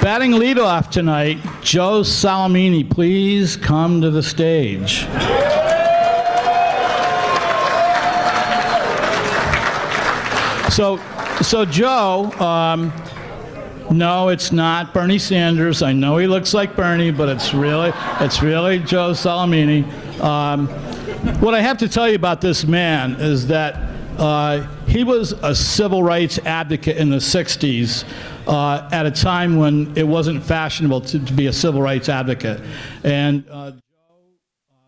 Batting leadoff tonight, Joe Solimine, please come to the stage. So Joe, no, it's not Bernie Sanders. I know he looks like Bernie, but it's really Joe Solimine. What I have to tell you about this man is that he was a civil rights advocate in the 60s at a time when it wasn't fashionable to be a civil rights advocate. And Joe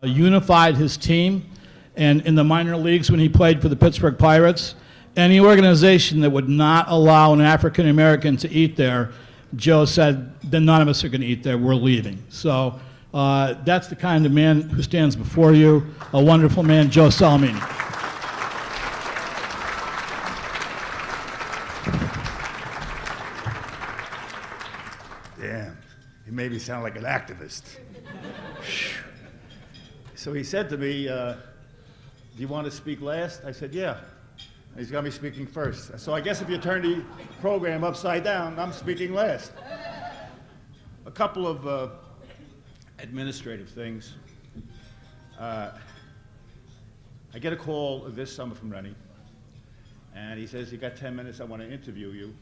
unified his team, and in the minor leagues when he played for the Pittsburgh Pirates, any organization that would not allow an African American to eat there, Joe said, then none of us are going to eat there, we're leaving. So that's the kind of man who stands before you, a wonderful man, Joe Solimine. Damn, he made me sound like an activist. So he said to me, do you want to speak last? I said, yeah. And he's got me speaking first. So I guess if you turn the program upside down, I'm speaking last. A couple of administrative things. I get a call this summer from Rennie, and he says, you got 10 minutes, I want to interview you.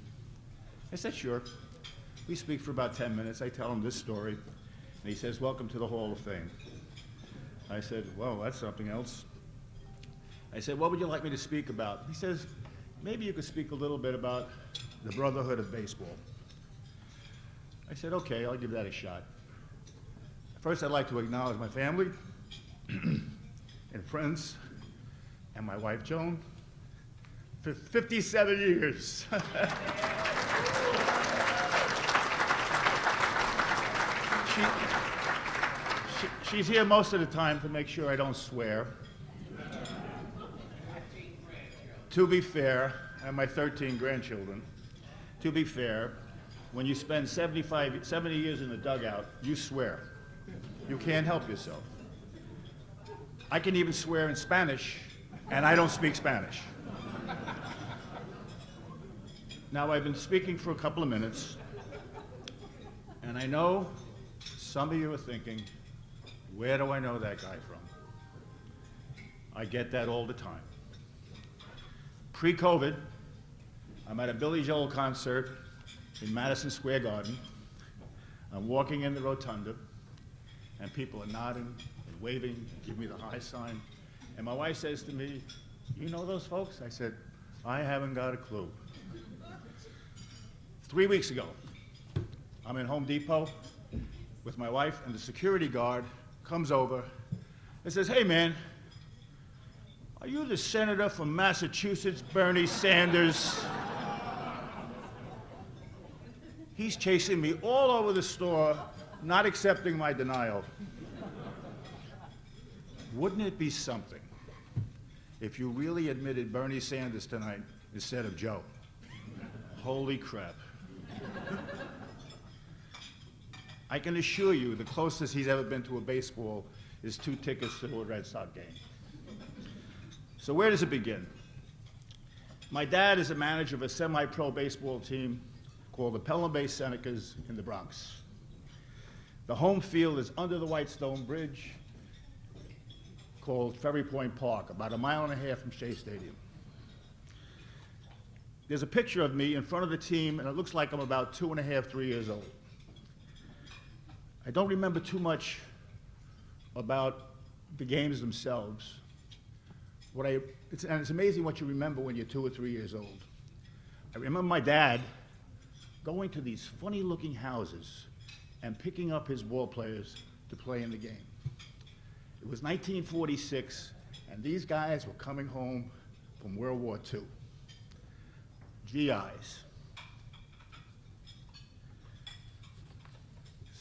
I said, sure. We speak for about 10 minutes. I tell him this story, and he says, welcome to the Hall of Fame. I said, well, that's something else. I said, what would you like me to speak about? He says, maybe you could speak a little bit about the brotherhood of baseball. I said, okay, I'll give that a shot. First, I'd like to acknowledge my family and friends and my wife, Joan, for 57 years. She's here most of the time to make sure I don't swear. To be fair, and my 13 grandchildren, to be fair, when you spend 70 years in the dugout, you swear. You can't help yourself. I can even swear in Spanish, and I don't speak Spanish. Now, I've been speaking for a couple of minutes, and I know some of you are thinking, where do I know that guy from? I get that all the time. Pre-COVID, I'm at a Billy Joel concert in Madison Square Garden. I'm walking in the rotunda, and people are nodding and waving, give me the high sign. And my wife says to me, you know those folks? I said, I haven't got a clue. 3 weeks ago, I'm in Home Depot with my wife, and the security guard comes over and says, hey man, are you the senator from Massachusetts, Bernie Sanders? He's chasing me all over the store, not accepting my denial. Wouldn't it be something if you really admitted Bernie Sanders tonight instead of Joe? Holy crap. I can assure you the closest he's ever been to a baseball is 2 tickets to a Red Sox game. So where does it begin? My dad is a manager of a semi-pro baseball team called the Pelham Bay Senecas in the Bronx. The home field is under the Whitestone Bridge called Ferry Point Park, about 1.5 miles from Shea Stadium. There's a picture of me in front of the team, and it looks like I'm about 2.5, 3 years old. I don't remember too much about the games themselves. It's amazing what you remember when you're 2 or 3 years old. I remember my dad going to these funny-looking houses and picking up his ball players to play in the game. It was 1946, and these guys were coming home from World War II. GIs.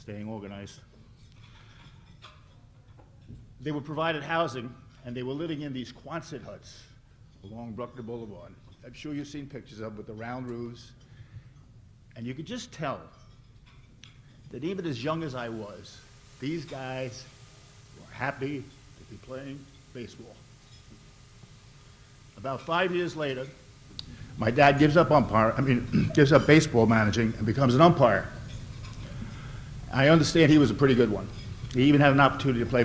Staying organized. They were provided housing, and they were living in these Quonset huts along Bruckner Boulevard. I'm sure you've seen pictures of them with the round roofs. And you could just tell that even as young as I was, these guys were happy to be playing baseball. About 5 years later, my dad gives up baseball managing and becomes an umpire. I understand he was a pretty good one. He even had an opportunity to play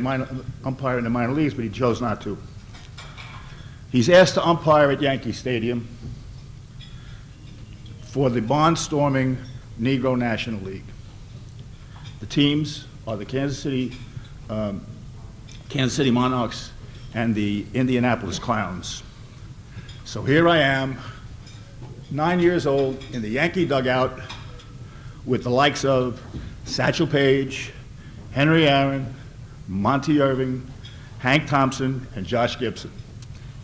umpire in the minor leagues, but he chose not to. He's asked to umpire at Yankee Stadium for the barnstorming Negro National League. The teams are the Kansas City Monarchs and the Indianapolis Clowns. So here I am, 9 years old, in the Yankee dugout with the likes of Satchel Paige, Henry Aaron, Monty Irving, Hank Thompson, and Josh Gibson.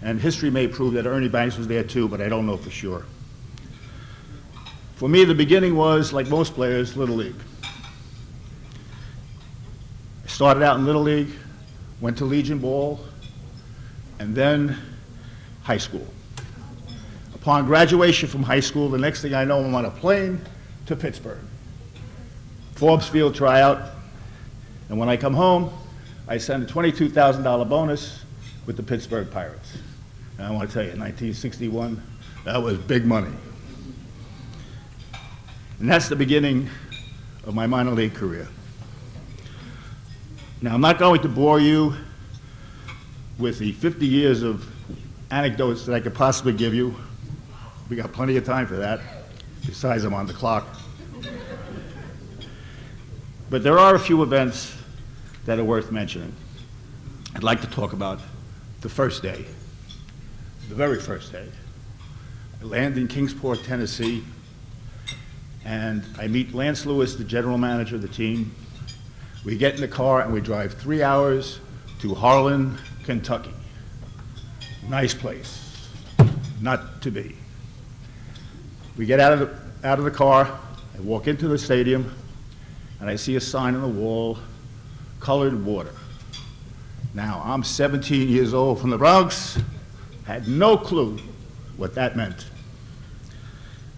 And history may prove that Ernie Banks was there too, but I don't know for sure. For me, the beginning was, like most players, Little League. I started out in Little League, went to Legion Ball, and then high school. Upon graduation from high school, the next thing I know, I'm on a plane to Pittsburgh. Forbes Field tryout, and when I come home, I send a $22,000 bonus with the Pittsburgh Pirates. And I want to tell you, in 1961, that was big money. And that's the beginning of my minor league career. Now, I'm not going to bore you with the 50 years of anecdotes that I could possibly give you. We got plenty of time for that. Besides, I'm on the clock. But there are a few events that are worth mentioning. I'd like to talk about the first day, the very first day. I land in Kingsport, Tennessee, and I meet Lance Lewis, the general manager of the team. We get in the car and we drive 3 hours to Harlan, Kentucky. Nice place, not to be. We get out of the car, I walk into the stadium, and I see a sign on the wall, colored water. Now, I'm 17 years old from the Bronx, had no clue what that meant.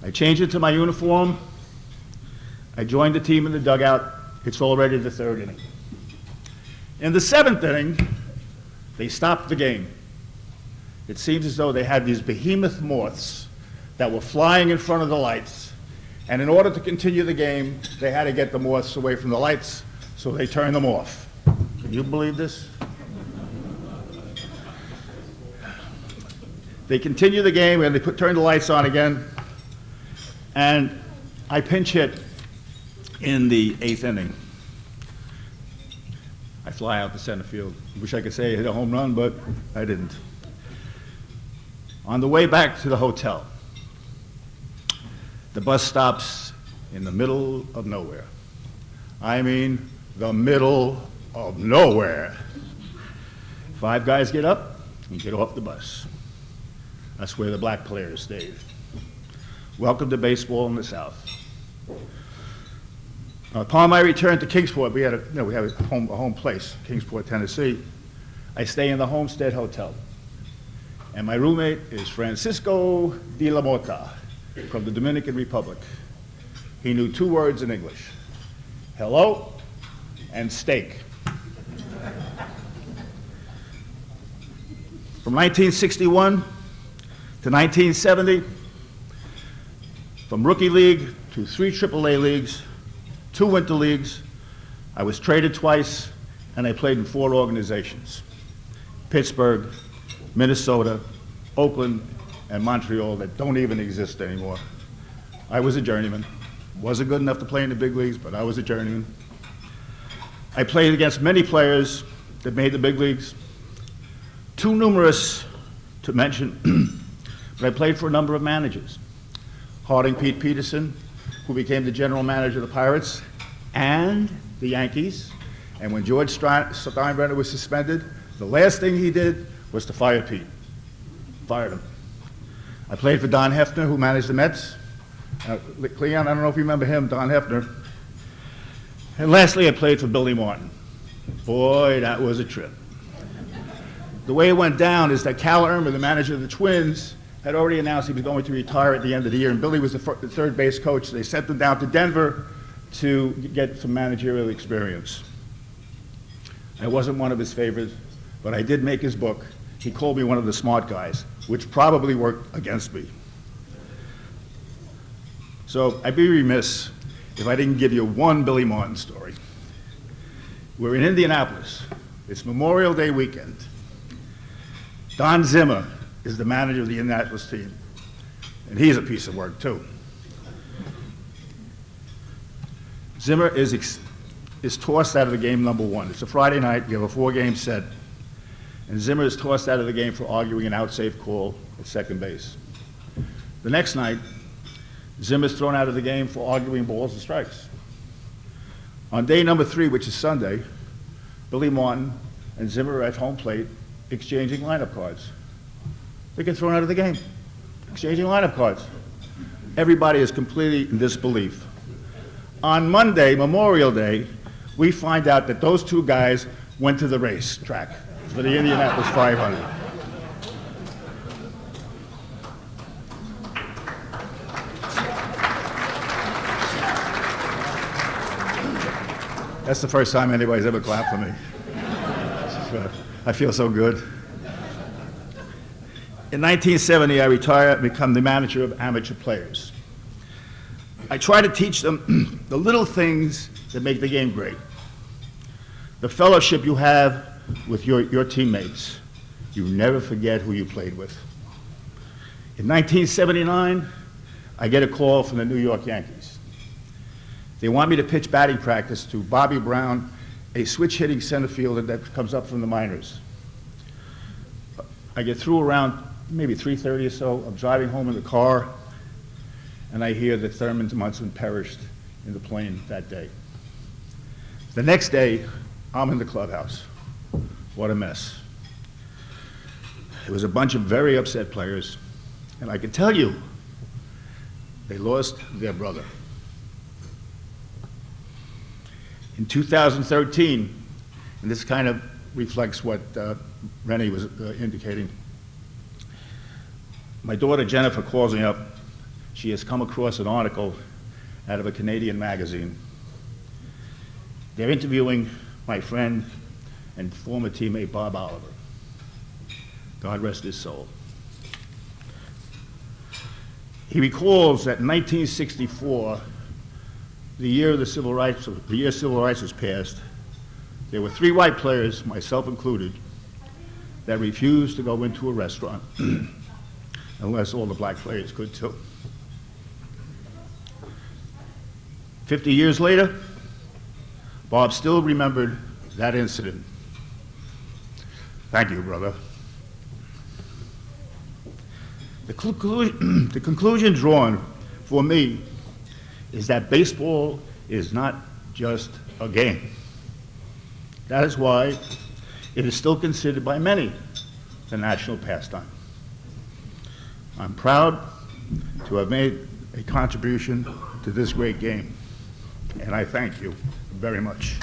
I change into my uniform, I joined the team in the dugout. It's already the third inning. In the seventh inning, they stopped the game. It seems as though they had these behemoth moths that were flying in front of the lights, and in order to continue the game, they had to get the moths away from the lights, so they turned them off. Can you believe this? They continue the game, and they turn the lights on again, and I pinch hit in the eighth inning. I fly out to center field. Wish I could say I hit a home run, but I didn't. On the way back to the hotel, the bus stops in the middle of nowhere. I mean, the middle of nowhere. 5 guys get up and get off the bus. That's where the black players stayed. Welcome to baseball in the South. Upon my return to Kingsport, we have a home place, Kingsport, Tennessee. I stay in the Homestead Hotel. And my roommate is Francisco de la Mota from the Dominican Republic. He knew 2 words in English, hello and steak. From 1961 to 1970, from rookie league to 3 AAA leagues, 2 winter leagues, I was traded twice, and I played in 4 organizations: Pittsburgh, Minnesota, Oakland, and Montreal that don't even exist anymore. I was a journeyman. Wasn't good enough to play in the big leagues, but I was a journeyman. I played against many players that made the big leagues, too numerous to mention, but I played for a number of managers. Harding Pete Peterson, who became the general manager of the Pirates and the Yankees. And when George Steinbrenner was suspended, the last thing he did was to fire Pete. Fired him. I played for Don Hefner, who managed the Mets. Cleon, I don't know if you remember him, Don Hefner. And lastly, I played for Billy Martin. Boy, that was a trip. The way it went down is that Cal Irmer, the manager of the Twins, had already announced he was going to retire at the end of the year, and Billy was the third base coach. They sent him down to Denver to get some managerial experience. I wasn't one of his favorites, but I did make his book. He called me one of the smart guys, which probably worked against me. So I'd be remiss if I didn't give you one Billy Martin story. We're in Indianapolis. It's Memorial Day weekend. Don Zimmer is the manager of the Indianapolis team, and he's a piece of work, too. Zimmer is tossed out of the game number one. It's a Friday night. You have a 4-game set. And Zimmer is tossed out of the game for arguing an out-safe call at second base. The next night, Zimmer is thrown out of the game for arguing balls and strikes. On day number 3, which is Sunday, Billy Martin and Zimmer are at home plate exchanging lineup cards. They get thrown out of the game, exchanging lineup cards. Everybody is completely in disbelief. On Monday, Memorial Day, we find out that those two guys went to the racetrack for the Indianapolis 500. That's the first time anybody's ever clapped for me. I feel so good. In 1970, I retire and become the manager of amateur players. I try to teach them the little things that make the game great. The fellowship you have with your teammates. You never forget who you played with. In 1979, I get a call from the New York Yankees. They want me to pitch batting practice to Bobby Brown, a switch-hitting center fielder that comes up from the minors. I get through around maybe 3:30 or so. I'm driving home in the car, and I hear that Thurman Munson perished in the plane that day. The next day, I'm in the clubhouse. What a mess. It was a bunch of very upset players, and I can tell you, they lost their brother. In 2013, and this kind of reflects what Rennie was indicating, my daughter Jennifer calls me up. She has come across an article out of a Canadian magazine. They're interviewing my friend and former teammate Bob Oliver. God rest his soul. He recalls that in 1964, the year civil rights was passed, there were 3 white players, myself included, that refused to go into a restaurant unless all the black players could too. 50 years later, Bob still remembered that incident. Thank you, brother. The conclusion drawn for me is that baseball is not just a game. That is why it is still considered by many the national pastime. I'm proud to have made a contribution to this great game, and I thank you very much.